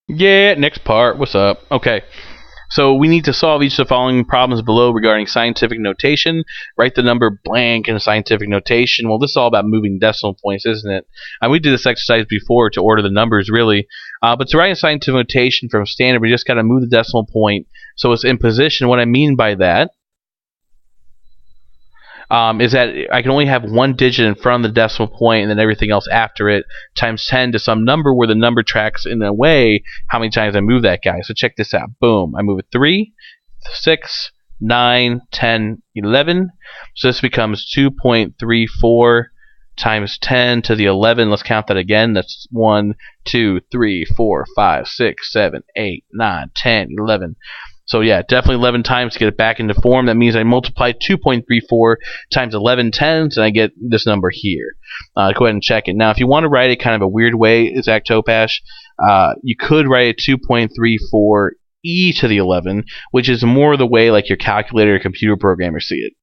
Yeah, next part. What's up? Okay. So we need to solve each of the following problems below regarding scientific notation. Write the number blank in scientific notation. Well, this is all about moving decimal points, isn't it? And we did this exercise before to order the numbers, really. But to write a scientific notation from standard, we just got to move the decimal point so it's in position. What I mean by that is that I can only have one digit in front of the decimal point and then everything else after it times 10 to some number where the number tracks in a way how many times I move that guy. So check this out. Boom. I move it 3, 6, 9, 10, 11. So this becomes 2.34 times 10 to the 11. Let's count that again. That's 1, 2, 3, 4, 5, 6, 7, 8, 9, 10, 11. So yeah, definitely 11 times to get it back into form. That means I multiply 2.34 times 11 tens, and I get this number here. Go ahead and check it. Now, if you want to write it kind of a weird way, Zach Topash, you could write it 2.34 e to the 11, which is more the way like your calculator or computer programmers see it.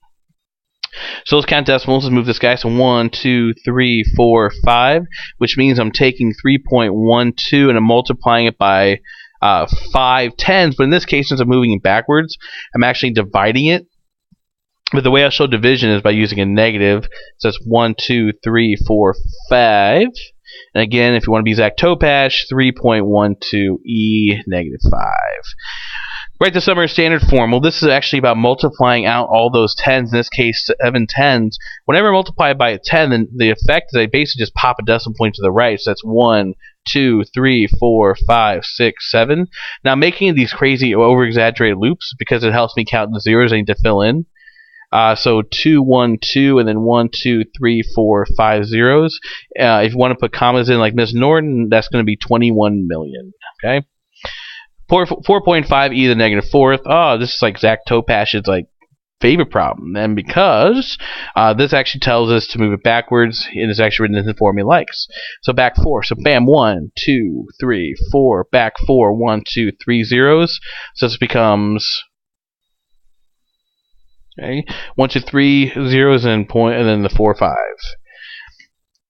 So let's count decimals. Let's move this guy. So 1, 2, 3, 4, 5, which means I'm taking 3.12 and I'm multiplying it by 5 tens, but in this case, since I'm moving it backwards, I'm actually dividing it. But the way I show division is by using a negative. So it's 1, 2, 3, 4, 5. And again, if you want to be Zach Topash, 3.12 e negative 5. Write the number in standard form. Well, this is actually about multiplying out all those tens. In this case, 7 tens. Whenever I multiply by a 10, then the effect is I basically just pop a decimal point to the right. So that's 1, 2, 3, 4, 5, 6, 7. Now, making these crazy over-exaggerated loops, because it helps me count the zeros I need to fill in. So 2, 1, 2, and then 1, 2, 3, 4, 5 zeros. If you want to put commas in like Miss Norton, that's going to be 21 million. Okay. 4.5 e to the negative fourth. Oh, this is like Zach Topash's like favorite problem. And because this actually tells us to move it backwards, it is actually written in the form he likes. So back 4. So bam, 1, 2, 3, 4. Back 4, 1, 2, 3 zeros. So this becomes 1, 2, 3 zeros and then the 4, 5.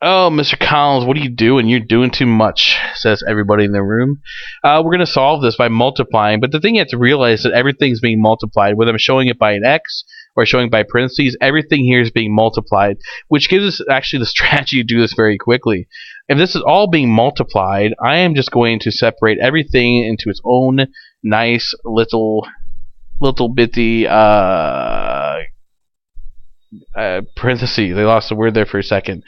Oh, Mr. Collins, what are you doing? You're doing too much, says everybody in the room. We're going to solve this by multiplying, but the thing you have to realize is that everything's being multiplied. Whether I'm showing it by an x or showing by parentheses, everything here is being multiplied, which gives us actually the strategy to do this very quickly. If this is all being multiplied, I am just going to separate everything into its own nice little bitty parentheses. They lost the word there for a second.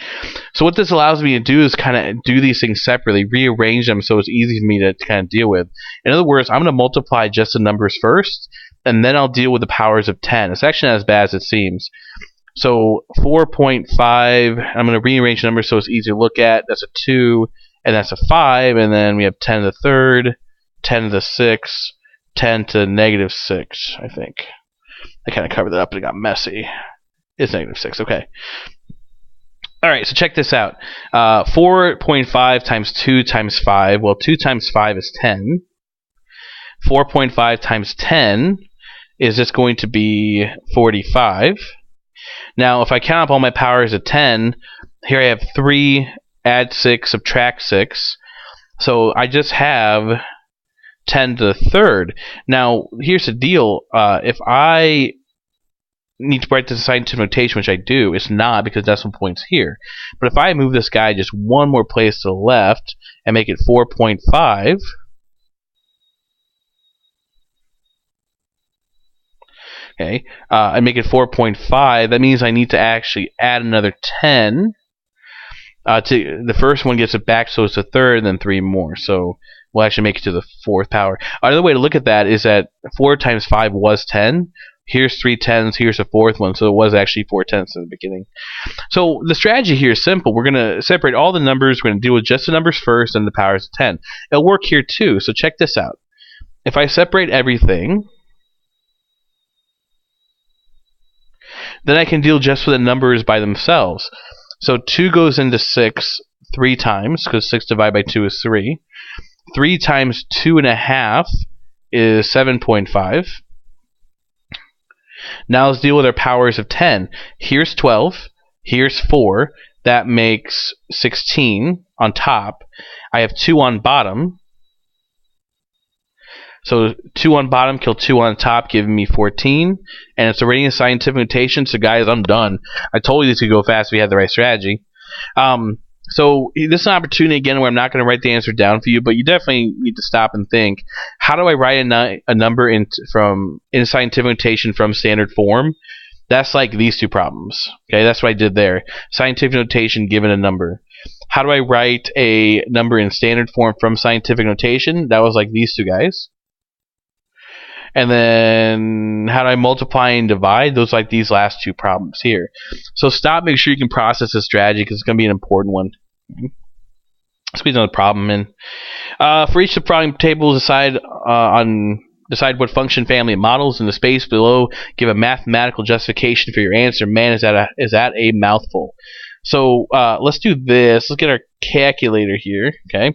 So what this allows me to do is kind of do these things separately, rearrange them so it's easy for me to kind of deal with. In other words, I'm going to multiply just the numbers first, and then I'll deal with the powers of 10. It's actually not as bad as it seems. So 4.5, I'm going to rearrange the numbers so it's easy to look at. That's a 2, and that's a 5, and then we have 10 to the third, 10 to the 6, 10 to negative 6, I think. I kind of covered that up, but it got messy. It's negative 6, okay. Alright, so check this out. 4.5 times 2 times 5. Well, 2 times 5 is 10. 4.5 times 10 is just going to be 45. Now, if I count up all my powers of 10, here I have 3, add 6, subtract 6. So I just have 10 to the third. Now, here's the deal. If I need to write this scientific notation, which I do, it's not because decimal point's here. But if I move this guy just one more place to the left and make it 4.5, okay, I make it 4.5, that means I need to actually add another 10. To the first one gets it back, so it's a third, and then 3 more. So we'll actually make it to the 4th power. Another way to look at that is that 4 times 5 was 10. Here's 3 tens, here's a 4th one, so it was actually 4 tenths in the beginning. So the strategy here is simple. We're going to separate all the numbers. We're going to deal with just the numbers first and the powers of 10. It'll work here too, so check this out. If I separate everything, then I can deal just with the numbers by themselves. So 2 goes into 6 3 times, because 6 divided by 2 is 3. 3 times 2.5 is 7.5. Now let's deal with our powers of 10. Here's 12. Here's 4. That makes 16 on top. I have 2 on bottom. So 2 on bottom, kill 2 on top, giving me 14. And it's already in scientific notation, so guys, I'm done. I told you this could go fast if we had the right strategy. So this is an opportunity again where I'm not going to write the answer down for you, but you definitely need to stop and think, how do I write a number in scientific notation from standard form? That's like these two problems. Okay, that's what I did there. Scientific notation given a number. How do I write a number in standard form from scientific notation? That was like these two guys. And then how do I multiply and divide? Those are like these last two problems here. So stop, make sure you can process this strategy because it's going to be an important one. Squeeze another problem in. For each of the problem tables, decide what function family it models. In the space below, give a mathematical justification for your answer. Man, is that a mouthful. So let's do this. Let's get our calculator here. Okay.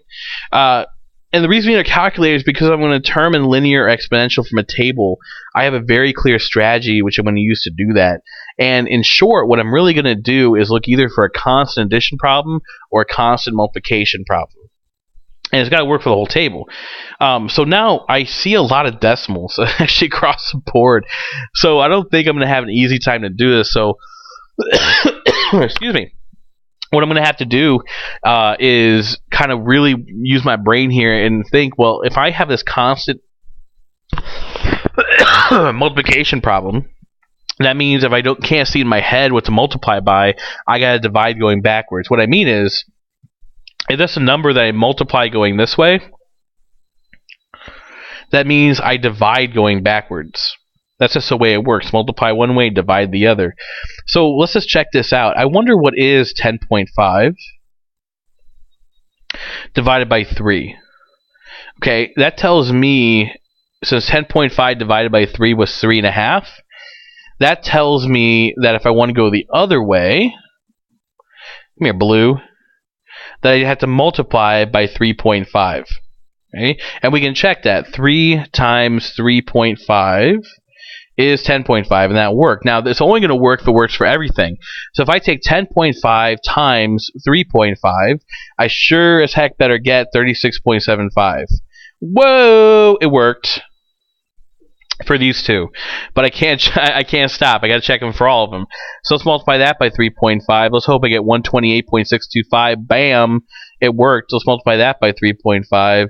And the reason we need a calculator is because I'm going to determine linear or exponential from a table. I have a very clear strategy which I'm going to use to do that. And in short, what I'm really going to do is look either for a constant addition problem or a constant multiplication problem. And it's got to work for the whole table. So now I see a lot of decimals actually across the board. So I don't think I'm going to have an easy time to do this. So, excuse me. What I'm going to have to do is kind of really use my brain here and think, well, if I have this constant multiplication problem, that means if I can't see in my head what to multiply by, I got to divide going backwards. What I mean is, if that's a number that I multiply going this way, that means I divide going backwards. That's just the way it works. Multiply one way, divide the other. So let's just check this out. I wonder what is 10.5 divided by 3. Okay, that tells me, since 10.5 divided by 3 was 3.5, that tells me that if I want to go the other way, come here, blue, that I have to multiply by 3.5. Okay? And we can check that. 3 times 3.5 is 10.5, and that worked. Now, it's only going to work if it works for everything. So if I take 10.5 times 3.5, I sure as heck better get 36.75. Whoa! It worked for these two. But I can't stop. I got to check them for all of them. So let's multiply that by 3.5. Let's hope I get 128.625. Bam! It worked. Let's multiply that by 3.5.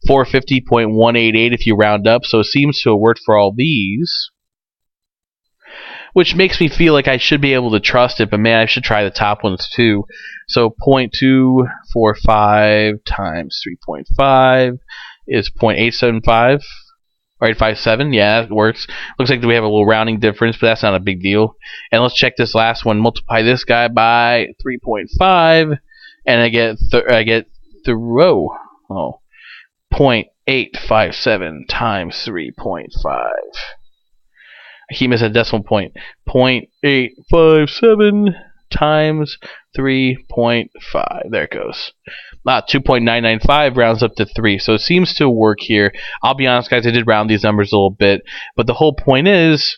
450.188 if you round up. So it seems to have worked for all these, which makes me feel like I should be able to trust it, but man, I should try the top ones too. So 0.245 times 3.5 is 0.875, or 857. Yeah, that works. Looks like we have a little rounding difference, but that's not a big deal. And let's check this last one. Multiply this guy by 3.5, and I get 0.857 times 3.5. I keep missing a decimal point. 0.857 times 3.5. There it goes. 2.995 rounds up to 3. So it seems to work here. I'll be honest, guys, I did round these numbers a little bit. But the whole point is,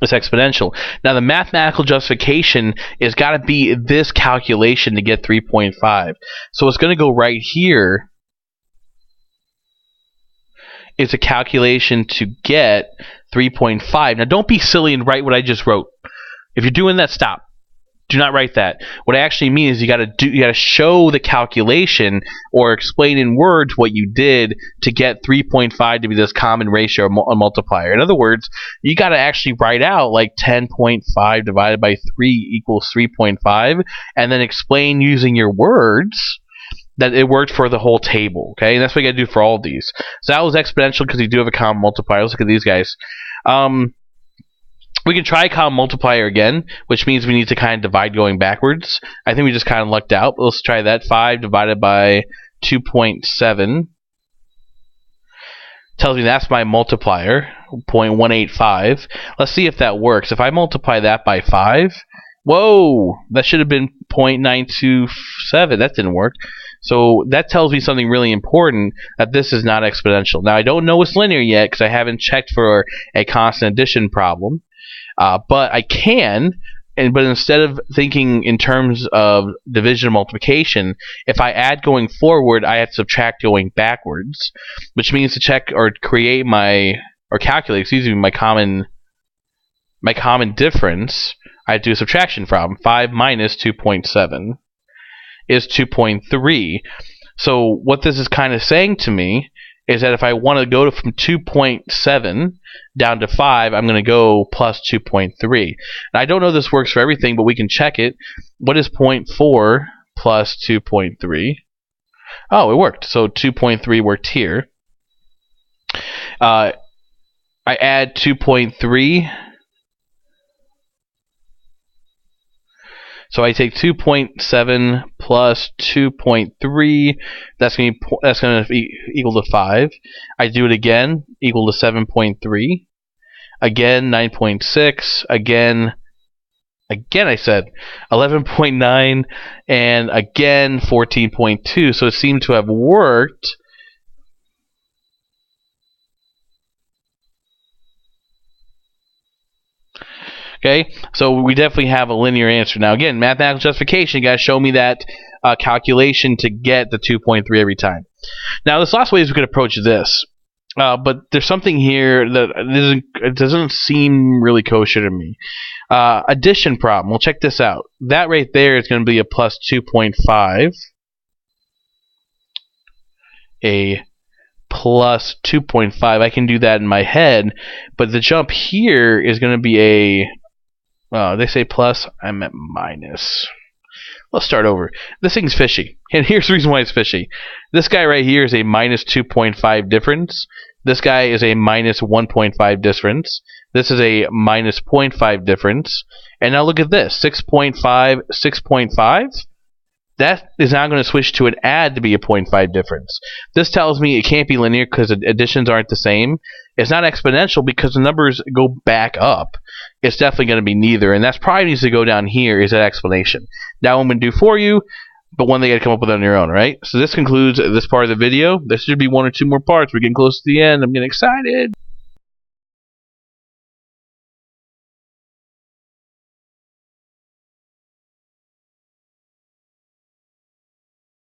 it's exponential. Now, the mathematical justification is got to be this calculation to get 3.5. So it's going to go right here. It's a calculation to get 3.5. Now, don't be silly and write what I just wrote. If you're doing that, stop. Do not write that. What I actually mean is you got to show the calculation or explain in words what you did to get 3.5 to be this common ratio or multiplier. In other words, you got to actually write out like 10.5 divided by 3 equals 3.5, and then explain using your words that it worked for the whole table. Okay, and that's what you got to do for all of these. So that was exponential because you do have a common multiplier. Let's look at these guys. We can try common multiplier again, which means we need to kind of divide going backwards. I think we just kind of lucked out. Let's try that. 5 divided by 2.7 tells me that's my multiplier, 0.185. Let's see if that works. If I multiply that by 5, whoa, that should have been 0.927. That didn't work. So that tells me something really important, that this is not exponential. Now, I don't know it's linear yet because I haven't checked for a constant addition problem. But I can but instead of thinking in terms of division and multiplication, if I add going forward, I have to subtract going backwards, which means to check or create or calculate, my common difference. I do a subtraction problem. 5 minus 2.7 is 2.3. So what this is kind of saying to me is that if I want to go from 2.7 down to 5, I'm going to go plus 2.3. Now, I don't know if this works for everything, but we can check it. What is 0.4 plus 2.3? Oh, it worked. So 2.3 worked here. I add 2.3. So I take 2.7 plus 2.3. That's going to be equal to 5. I do it again, equal to 7.3. Again, 9.6. Again I said 11.9, and again 14.2. So it seemed to have worked. Okay, so we definitely have a linear answer. Now, again, mathematical justification, you got to show me that calculation to get the 2.3 every time. Now, there's lots of ways we could approach this, but there's something here that doesn't seem really kosher to me. Addition problem. Well, check this out. That right there is going to be a plus 2.5. A plus 2.5. I can do that in my head, but the jump here is going to be a... they say plus, I meant minus. Let's start over. This thing's fishy. And here's the reason why it's fishy. This guy right here is a minus 2.5 difference. This guy is a minus 1.5 difference. This is a minus 0.5 difference. And now look at this. 6.5, 6.5. That is now going to switch to an add to be a 0.5 difference. This tells me it can't be linear because additions aren't the same. It's not exponential because the numbers go back up. It's definitely going to be neither, and that's probably needs to go down here is that explanation. That one I'm going to do for you, but one they got to come up with on your own, right? So this concludes this part of the video. There should be one or two more parts. We're getting close to the end. I'm getting excited.